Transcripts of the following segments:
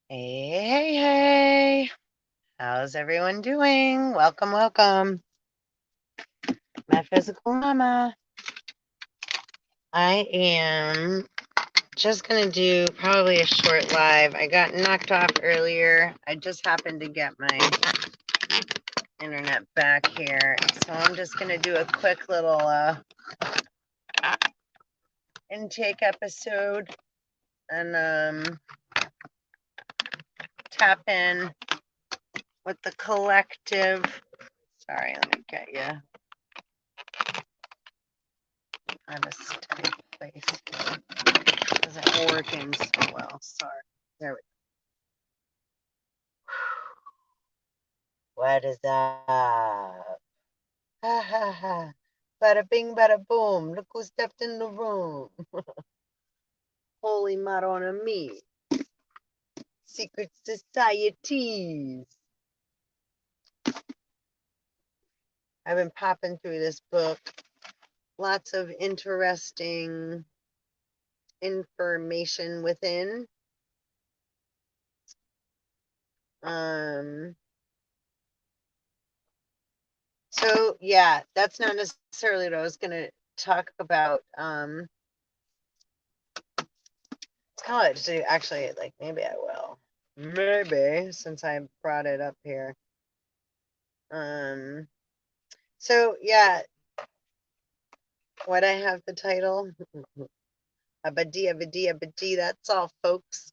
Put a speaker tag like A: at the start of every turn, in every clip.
A: Hey, hey, hey. How's everyone doing? Welcome, welcome. Metaphysical Mama. I am just going to do probably a short live. I got knocked off earlier. I just happened to get my internet back here. So I'm just going to do a quick little intake episode and tap in with the collective. Sorry, let me get you at a steady place. Isn't working so well. Sorry. There we go. What is up? Ha ha ha. Bada bing, bada boom. Look who stepped in the room. Holy Madonna me. Secret societies. I've been popping through this book. Lots of interesting information within. So yeah, that's not necessarily what I was gonna talk about. College, actually, like maybe I will. Maybe since I brought it up here. So yeah, what I have the title. Abadi, that's all folks.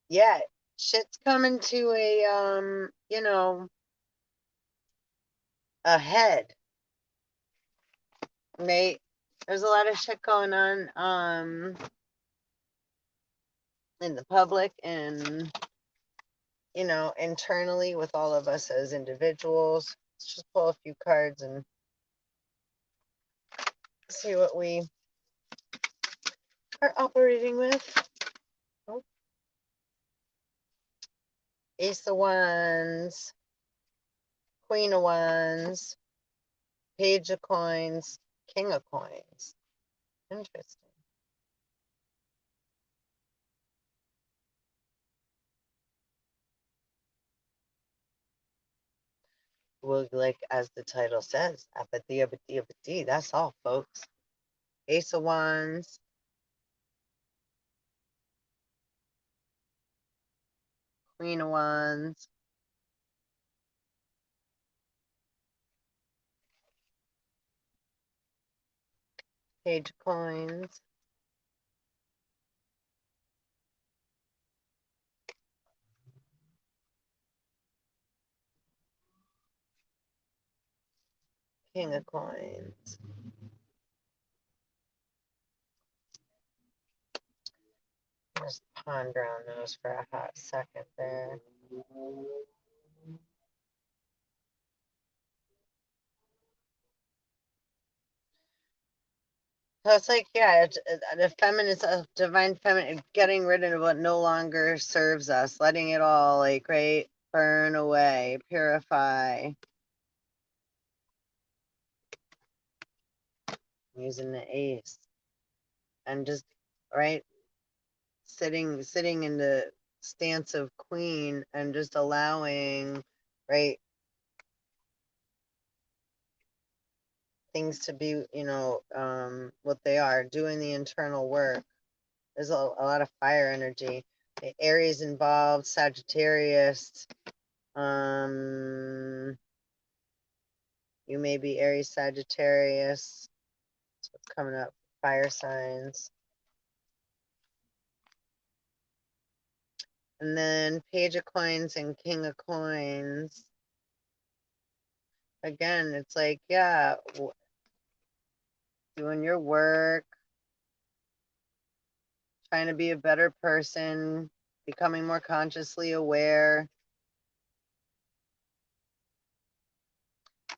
A: Yeah, shit's coming to a ahead. There's a lot of shit going on in the public and internally with all of us as individuals. Let's just pull a few cards and see what we are operating with. Oh. Ace of Wands, Queen of Wands, Page of Coins, King of Coins. Interesting. Well, like as the title says, apathy, that's all, folks. Ace of Wands, Queen of Wands, Page of Coins, King of Coins. Just ponder on those for a hot second there. So it's like, yeah, the feminine, divine feminine, getting rid of what no longer serves us, letting it all, like, right, burn away, purify. Using the ace. And just, right, sitting in the stance of queen and just allowing, right, things to be, what they are, doing the internal work. There's a lot of fire energy. Aries involved, Sagittarius. You may be Aries, Sagittarius. That's what's coming up. Fire signs. And then Page of Coins and King of Coins. Again, it's like, yeah, doing your work, trying to be a better person, becoming more consciously aware,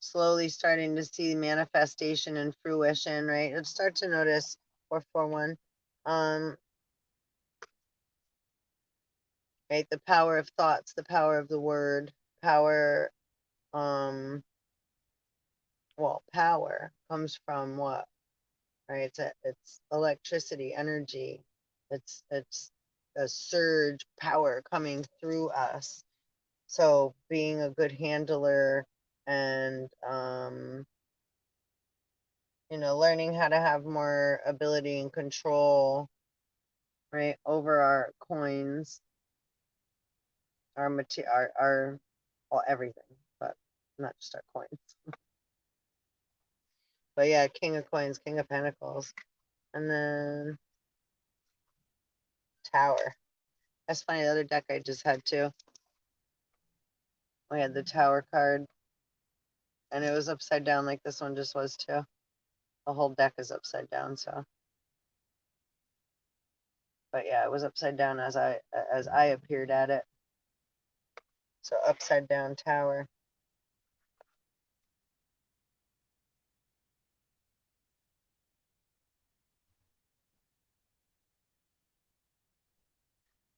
A: slowly starting to see manifestation and fruition, right? Let's start to notice 441. Right, the power of thoughts, the power of the word, power, power comes from what? Right? It's electricity, energy. It's a surge power coming through us. So being a good handler and you know, learning how to have more ability and control, right, over our coins, our material, our well, everything, but not just our coins. But yeah, King of Coins, King of Pentacles, and then Tower. That's funny. The other deck I just had too. We had the Tower card, and it was upside down like this one just was too. The whole deck is upside down, so. But yeah, it was upside down as I appeared at it. So upside down Tower.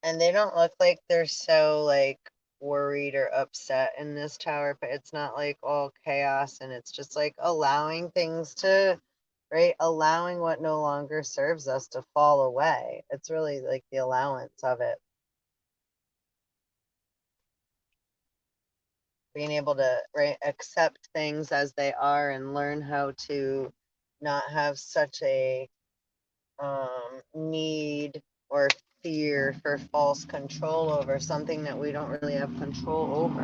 A: And they don't look like they're so like worried or upset in this tower, but it's not like all chaos, and it's just like allowing things to, right, allowing what no longer serves us to fall away. It's really like the allowance of it. Being able to, right, accept things as they are and learn how to not have such a need or fear for false control over something that we don't really have control over.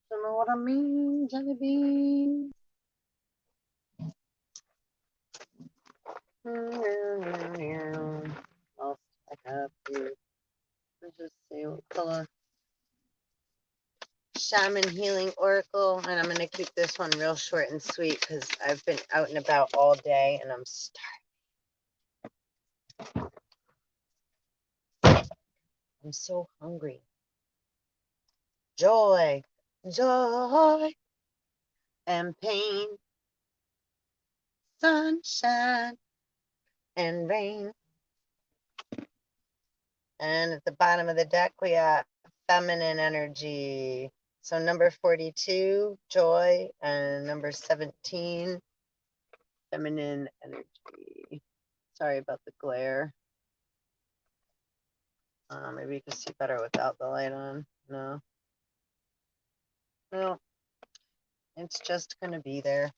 A: You know what I mean, jelly bean? I'll stack up here. Let's just see what color. Shaman Healing Oracle, and I'm going to keep this one real short and sweet because I've been out and about all day and I'm starving. I'm so hungry. Joy, joy, and pain, sunshine, and rain. And at the bottom of the deck, we have feminine energy. So number 42, joy, and number 17, feminine energy. Sorry about the glare. Maybe you can see better without the light on. No. No. It's just going to be there.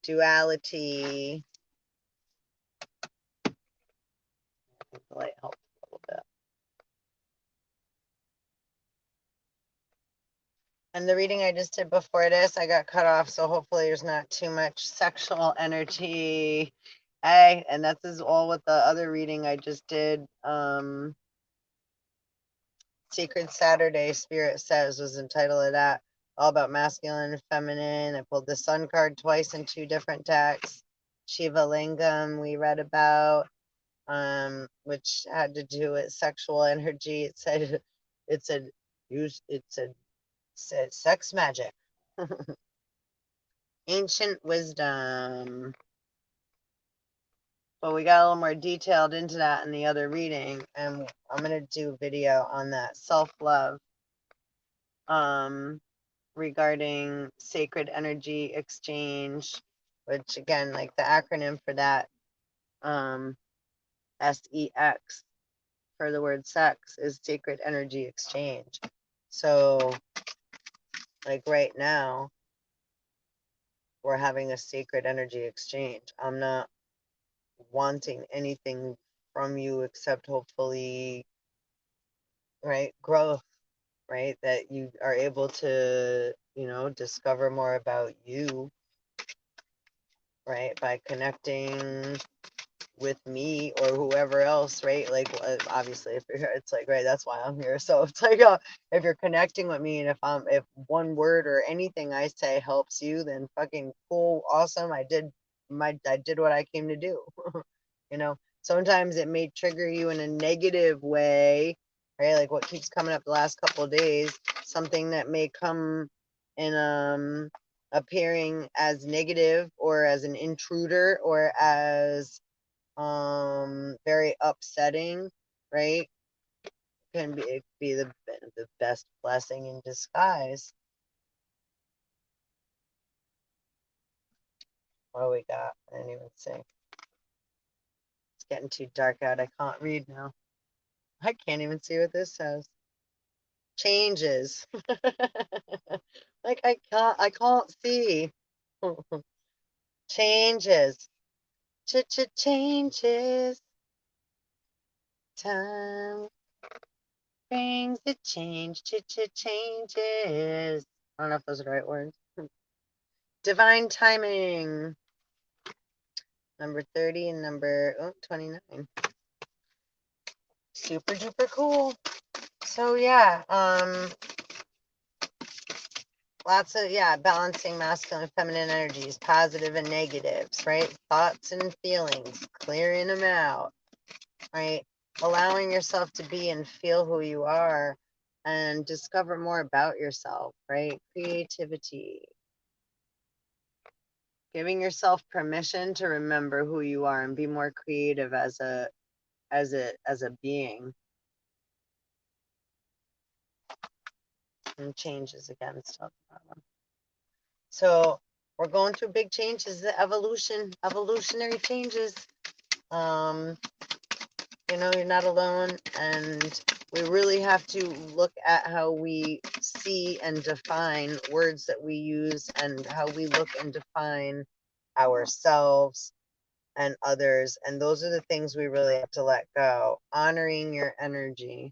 A: Duality. I think the light helps a little bit. And the reading I just did before this, I got cut off, so hopefully there's not too much sexual energy. Hey, and that's is all with the other reading I just did. Secret Saturday, Spirit Says, was entitled of that. All about masculine and feminine. I pulled the Sun card twice in 2 different decks. Shiva Lingam we read about, which had to do with sexual energy. It said said sex magic. Ancient wisdom. But we got a little more detailed into that in the other reading, and I'm going to do a video on that self-love regarding sacred energy exchange, which again, like the acronym for that, SEX for the word sex is sacred energy exchange. So like right now, we're having a sacred energy exchange. I'm not wanting anything from you except hopefully, right, growth, right, that you are able to, you know, discover more about you, right, by connecting with me or whoever else, right? Like obviously if you're here, it's like, right, that's why I'm here. So it's like if you're connecting with me, and if one word or anything I say helps you, then fucking cool, awesome. I did what I came to do. You know, sometimes it may trigger you in a negative way, right? Like what keeps coming up the last couple of days, something that may come in appearing as negative or as an intruder or as very upsetting, right? Can be the best blessing in disguise. What we got? I didn't even see. It's getting too dark out. I can't read now. I can't even see what this says. Changes. Like I can't see. Changes. Changes. Time brings the change. Changes. I don't know if those are the right words. Divine timing. Number 30 and number 29. Super duper cool. So yeah, lots of balancing masculine and feminine energies, positive and negatives, right? Thoughts and feelings, clearing them out, right? Allowing yourself to be and feel who you are and discover more about yourself, right? Creativity. Giving yourself permission to remember who you are and be more creative as a being. And changes again, still. So we're going through big changes, the evolutionary changes. You're not alone, and we really have to look at how we see and define words that we use and how we look and define ourselves and others. And those are the things we really have to let go. Honoring your energy.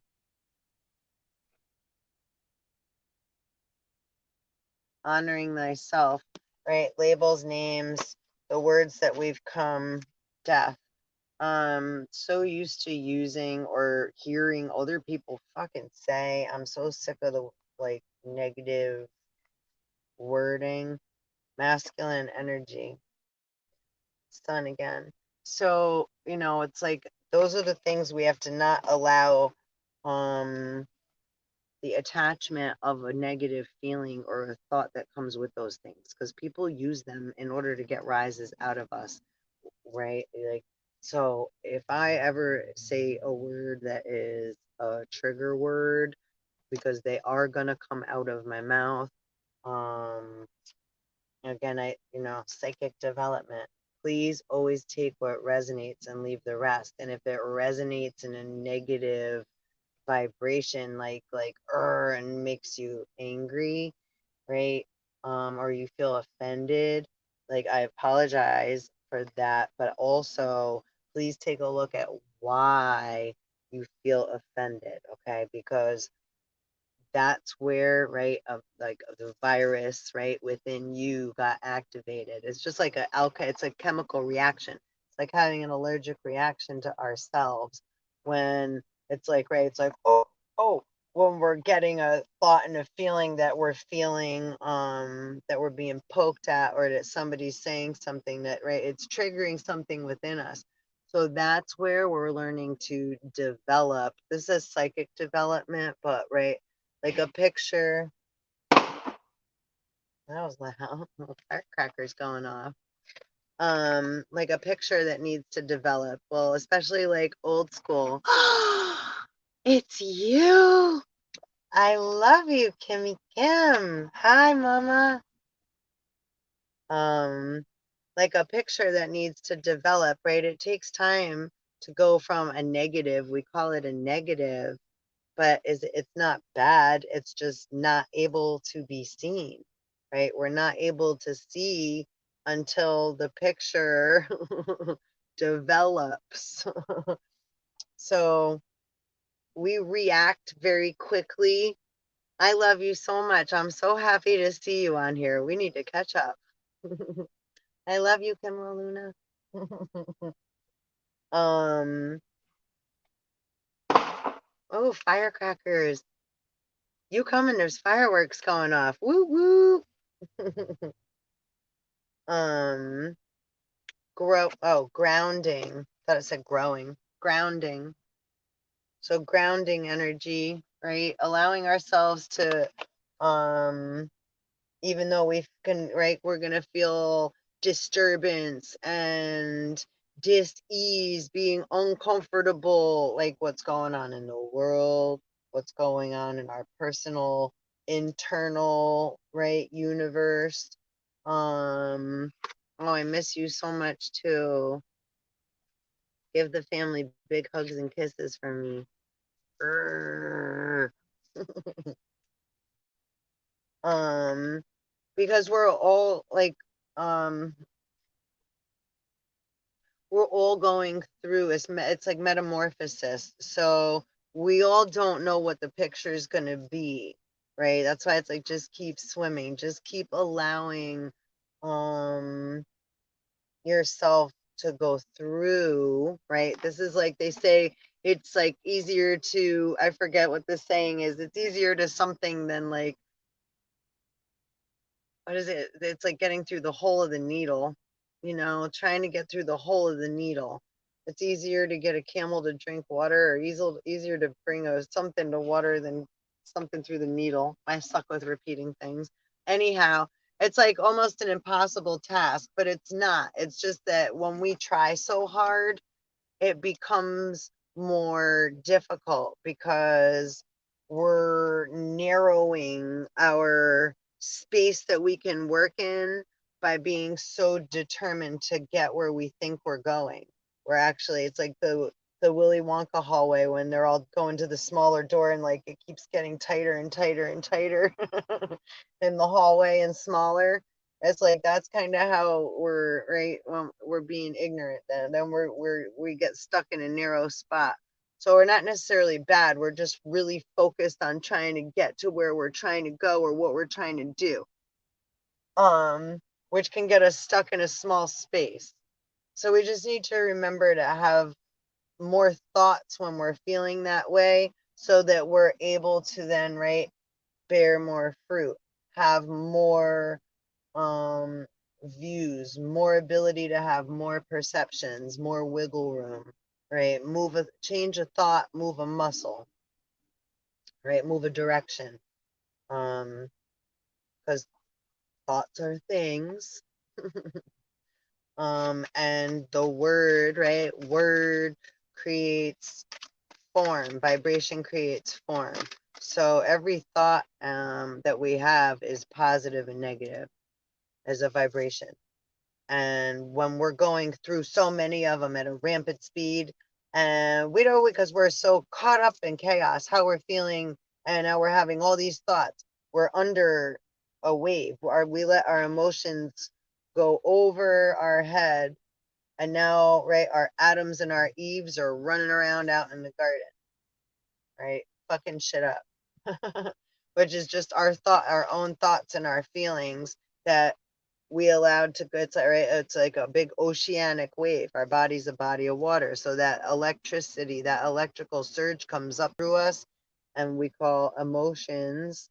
A: Honoring thyself, right? Labels, names, the words that we've come, death. So used to using or hearing other people fucking say. I'm so sick of the negative wording. Masculine energy. Sun again. So, it's like those are the things we have to not allow the attachment of a negative feeling or a thought that comes with those things, because people use them in order to get rises out of us, right? So if I ever say a word that is a trigger word, because they are gonna come out of my mouth, again, psychic development, please always take what resonates and leave the rest. And if it resonates in a negative vibration, and makes you angry, right? Or you feel offended, I apologize for that, but also please take a look at why you feel offended, okay? Because that's where, right, the virus, right, within you got activated. It's just like it's a chemical reaction. It's like having an allergic reaction to ourselves when it's it's like, oh, when we're getting a thought and a feeling that we're feeling, that we're being poked at, or that somebody's saying something that, right, it's triggering something within us. So that's where we're learning to develop. This is psychic development, but right, like a picture. That was loud. Firecrackers going off. Like a picture that needs to develop. Well, especially like old school. It's you. I love you, Kimmy Kim. Hi, Mama. Like a picture that needs to develop, right? It takes time to go from a negative. We call it a negative, but it's not bad. It's just not able to be seen, right? We're not able to see until the picture develops. So we react very quickly. I love you so much. I'm so happy to see you on here. We need to catch up. I love you, Kimra Luna. Oh, firecrackers. You coming, there's fireworks going off. Woo woo. Grounding. Thought it said growing. Grounding. So grounding energy, right? Allowing ourselves to, even though we're gonna feel disturbance and dis-ease, being uncomfortable, like what's going on in the world, what's going on in our personal internal, right, universe. Oh, I miss you so much too. Give the family big hugs and kisses from me. Grr. Because we're all like, um, we're all going through it's like metamorphosis. So we all don't know what the picture is going to be, right? That's why it's like just keep swimming, just keep allowing um yourself to go through, right? This is like they say it's like easier to, I forget what the saying is. It's easier to something than like, what is it? It's like getting through the hole of the needle, trying to get through the hole of the needle. It's easier to get a camel to drink water, or easier to bring something to water than something through the needle. I suck with repeating things. Anyhow, it's like almost an impossible task, but it's not. It's just that when we try so hard, it becomes more difficult because we're narrowing our space that we can work in by being so determined to get where we think we're going. We're actually, it's like the Willy Wonka hallway when they're all going to the smaller door and like it keeps getting tighter and tighter and tighter in the hallway and smaller. It's like that's kind of how we're right when we're being ignorant. Then we get stuck in a narrow spot. So we're not necessarily bad. We're just really focused on trying to get to where we're trying to go or what we're trying to do. Which can get us stuck in a small space. So we just need to remember to have more thoughts when we're feeling that way so that we're able to then, right, bear more fruit, have more views, more ability to have more perceptions, more wiggle room, right? Change a thought, move a muscle, right? Move a direction. Because thoughts are things. And the word, right? Word creates form, vibration creates form. So every thought that we have is positive and negative as a vibration. And when we're going through so many of them at a rampant speed, and we don't, because we're so caught up in chaos, how we're feeling, and now we're having all these thoughts, we're under a wave. We let our emotions go over our head, and now, right, our Adams and our Eves are running around out in the garden, right, fucking shit up. Which is just our own thoughts and our feelings that we allowed to, it's like, right, it's like a big oceanic wave. Our body's a body of water, so that electricity, that electrical surge comes up through us, and we call emotions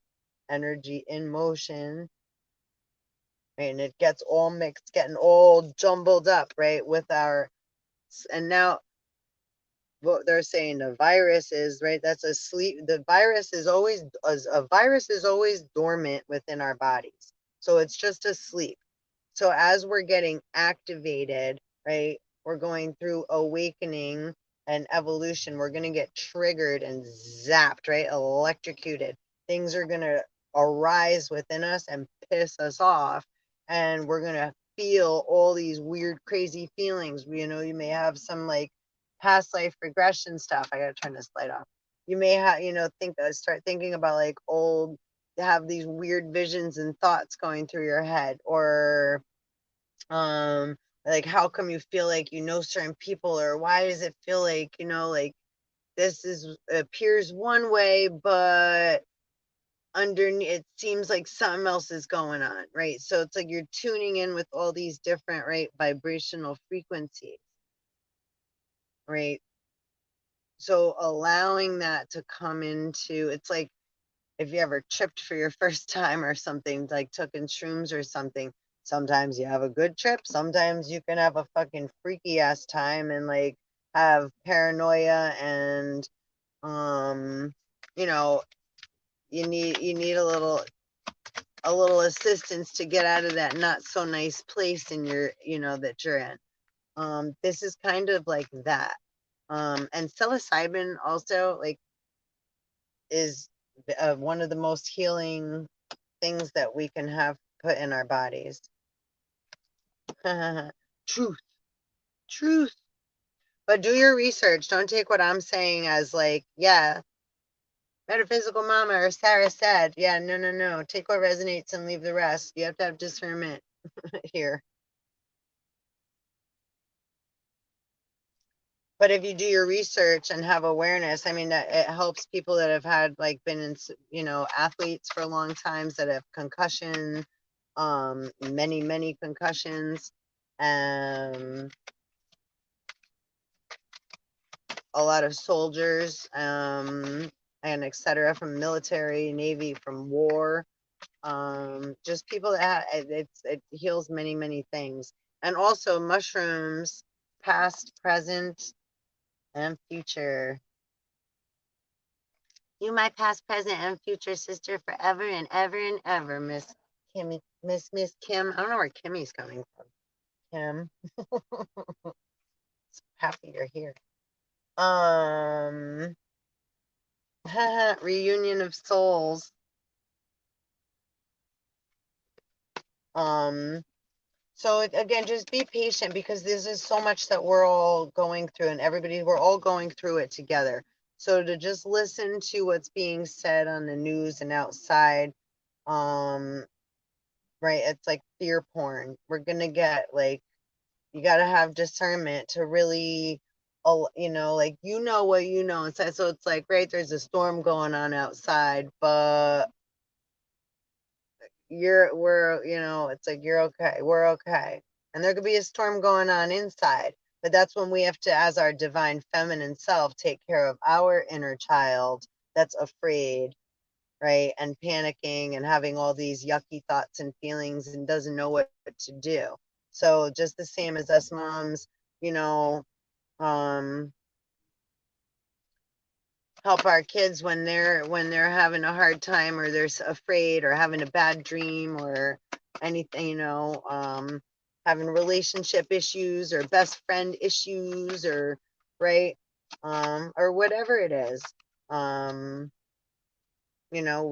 A: energy in motion, right? And it gets all mixed, getting all jumbled up, right, with our, and now what they're saying, the virus is, right, that's a sleep, the virus is always, a virus is always dormant within our bodies, so it's just asleep. So as we're getting activated, right, we're going through awakening and evolution, we're going to get triggered and zapped, right, electrocuted. Things are going to arise within us and piss us off, and we're going to feel all these weird crazy feelings. You may have some like past life regression stuff. I got to turn this light off. You may have, start thinking about like old, have these weird visions and thoughts going through your head, or like how come you feel like certain people, or why does it feel like like this is appears one way, but underneath it seems like something else is going on, right? So it's like you're tuning in with all these different, right, vibrational frequencies, right? So allowing that to come into, it's like if you ever tripped for your first time or something, like took in shrooms or something, sometimes you have a good trip, sometimes you can have a fucking freaky ass time and like have paranoia, and you know you need a little assistance to get out of that not so nice place in your that you're in. This is kind of like that. And psilocybin also like is one of the most healing things that we can have put in our bodies. Truth, truth. But do your research. Don't take what I'm saying as like, yeah, metaphysical mama or Sarah said. Yeah, no, no, no. Take what resonates and leave the rest. You have to have discernment here. But if you do your research and have awareness, I mean, that it helps people that have had like been in, athletes for a long times that have concussion, many concussions, um, a lot of soldiers, and etc. from military, Navy, from war, just people that it heals many things, and also mushrooms, past, present, and future. You my past, present, and future sister forever and ever and ever, Miss Kimmy, Miss Kim. I don't know where Kimmy's coming from. Kim, happy you're here. Um, reunion of souls. Um, so again, just be patient because this is so much that we're all going through, and we're all going through it together. So to just listen to what's being said on the news and outside, um, right? It's like fear porn. We're gonna get like, you gotta have discernment to really, like what you know inside. So it's like, right, there's a storm going on outside, but it's like you're okay, we're okay. And there could be a storm going on inside, but that's when we have to, as our divine feminine self, take care of our inner child that's afraid, right? And panicking and having all these yucky thoughts and feelings and doesn't know what to do. So just the same as us moms, you know, um, help our kids when they're having a hard time or they're afraid or having a bad dream or anything, having relationship issues or best friend issues or right, or whatever it is. Um, we tell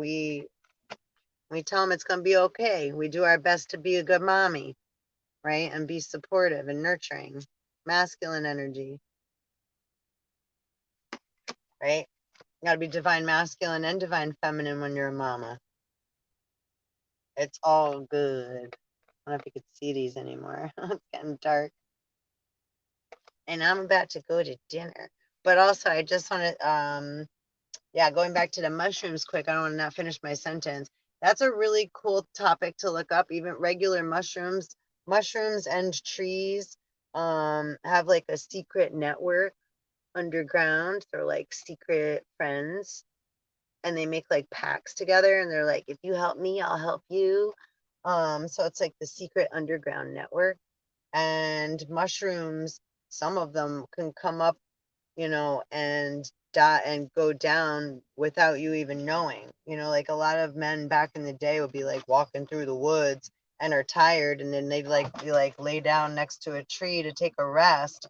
A: them it's going to be okay. We do our best to be a good mommy, right? And be supportive and nurturing, masculine energy, right? You got to be divine masculine and divine feminine when you're a mama. It's all good. I don't know if you could see these anymore. It's getting dark. And I'm about to go to dinner. But also, I just want to, going back to the mushrooms quick. I don't want to not finish my sentence. That's a really cool topic to look up. Even regular mushrooms and trees have like a secret network underground. They're like secret friends, and they make like pacts together, and they're like, if you help me, I'll help you. So it's like the secret underground network. And mushrooms, some of them can come up, and die and go down without you even knowing. Like a lot of men back in the day would be like walking through the woods and are tired, and then they'd like be like lay down next to a tree to take a rest.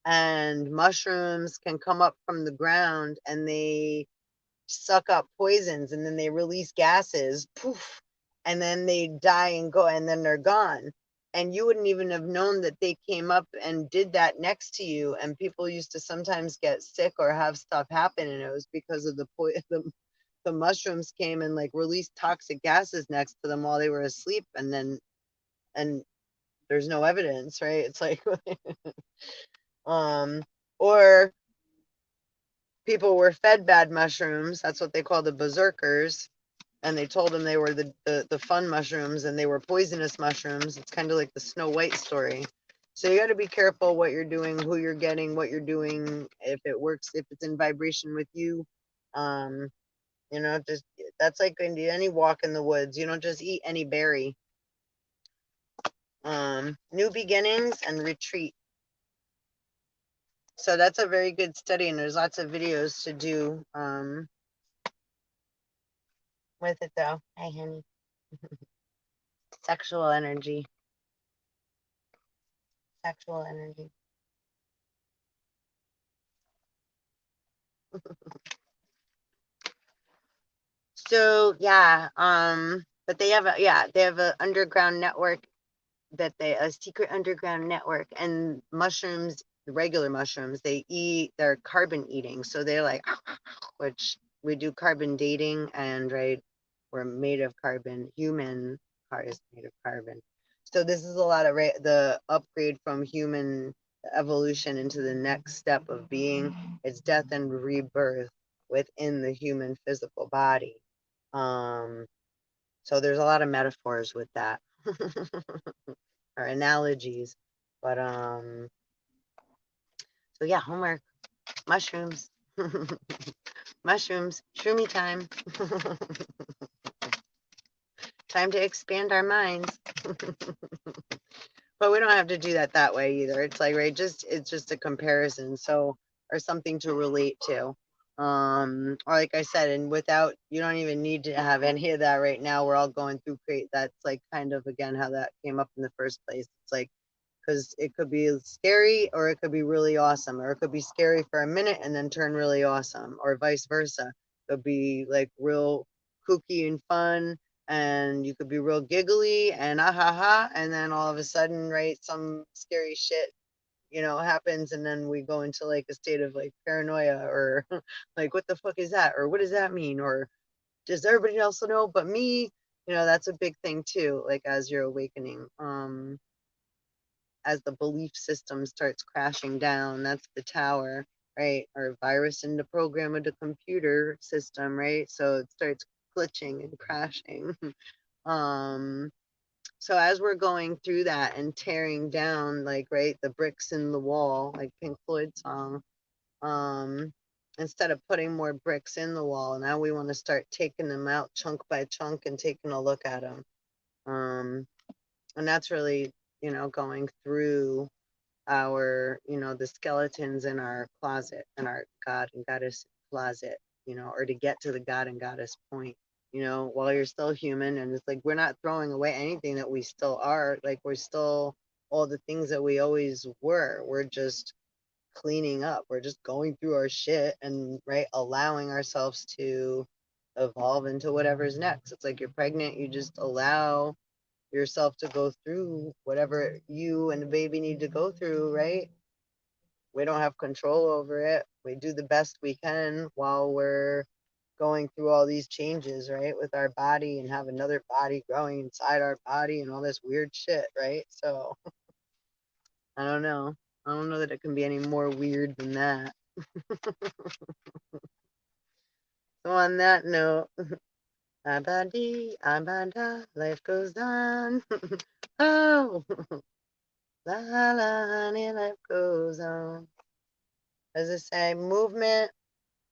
A: And mushrooms can come up from the ground and they suck up poisons, and then they release gases, poof, and then they die and go, and then they're gone. And you wouldn't even have known that they came up and did that next to you. And people used to sometimes get sick or have stuff happen, and it was because of the mushrooms came and like released toxic gases next to them while they were asleep, and there's no evidence, right? It's like um or people were fed bad mushrooms. That's what they call the berserkers. And they told them they were the fun mushrooms, and they were poisonous mushrooms. It's kind of like the Snow White story. So you got to be careful what you're doing, who you're getting, what you're doing, if it works, if it's in vibration with you. Um, just that's like any walk in the woods. You don't just eat any berry. New beginnings and retreat. So that's a very good study, and there's lots of videos to do with it though. Hi, honey. Sexual energy. Sexual energy. So yeah, but they have a underground network a secret underground network, and mushrooms, regular mushrooms, they're carbon eating. So they're like, which we do carbon dating, and right, we're made of carbon. Human car is made of carbon. So this is a lot of the upgrade from human evolution into the next step of being. It's death and rebirth within the human physical body. So there's a lot of metaphors with that. Or analogies. But so yeah, homework, mushrooms. Mushrooms, shroomy time. Time to expand our minds. But we don't have to do that way either. It's like, right, it's just a comparison. So, or something to relate to. Or like I said, and without, you don't even need to have any of that right now. We're all going through that's like kind of again how that came up in the first place. It's like, because it could be scary or it could be really awesome, or it could be scary for a minute and then turn really awesome, or vice versa. It could be like real kooky and fun, and you could be real giggly and ah ha ha, and then all of a sudden, right, some scary shit, happens, and then we go into like a state of like paranoia, or like, what the fuck is that, or what does that mean, or does everybody else know but me? That's a big thing too, like as you're awakening. As the belief system starts crashing down, that's the tower, right? Or virus in the program of the computer system, right? So it starts glitching and crashing. um, so as we're going through that and tearing down, like, right, the bricks in the wall, like Pink Floyd song, um, instead of putting more bricks in the wall, now we want to start taking them out chunk by chunk and taking a look at them. And that's really, going through our, the skeletons in our closet, in our God and Goddess closet, or to get to the God and Goddess point, while you're still human. And it's like, we're not throwing away anything that we still are. Like, we're still all the things that we always were. We're just cleaning up. We're just going through our shit and, right, allowing ourselves to evolve into whatever's next. It's like you're pregnant, you just allow yourself to go through whatever you and the baby need to go through, right? We don't have control over it. We do the best we can while we're going through all these changes, right? With our body, and have another body growing inside our body and all this weird shit, right? So I don't know. I don't know that it can be any more weird than that. So on that note, abadi, abada, life goes on. Oh, la la, honey, life goes on. As I say, movement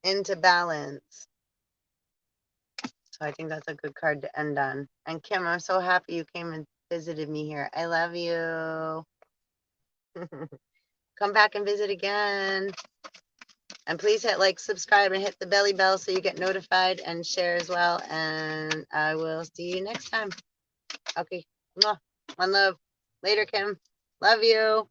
A: into balance. So I think that's a good card to end on. And Kim, I'm so happy you came and visited me here. I love you. Come back and visit again. And please hit like, subscribe, and hit the belly bell so you get notified, and share as well. And I will see you next time. Okay. One love. Later, Kim. Love you.